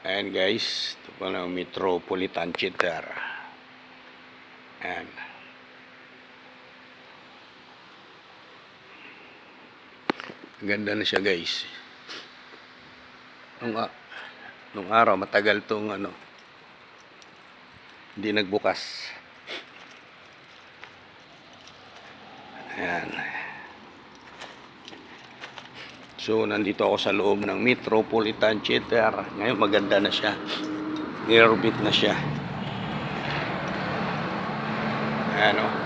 Ayan guys, ito po ng Metropolitan Cheddar. Ayan. Ganda na siya guys. Nung araw matagal tong hindi nagbukas. Ayan. So nandito ako sa loob ng Metropolitan Cheddar. Ngayon maganda na siya. Aerobeat na siya. Ayan o.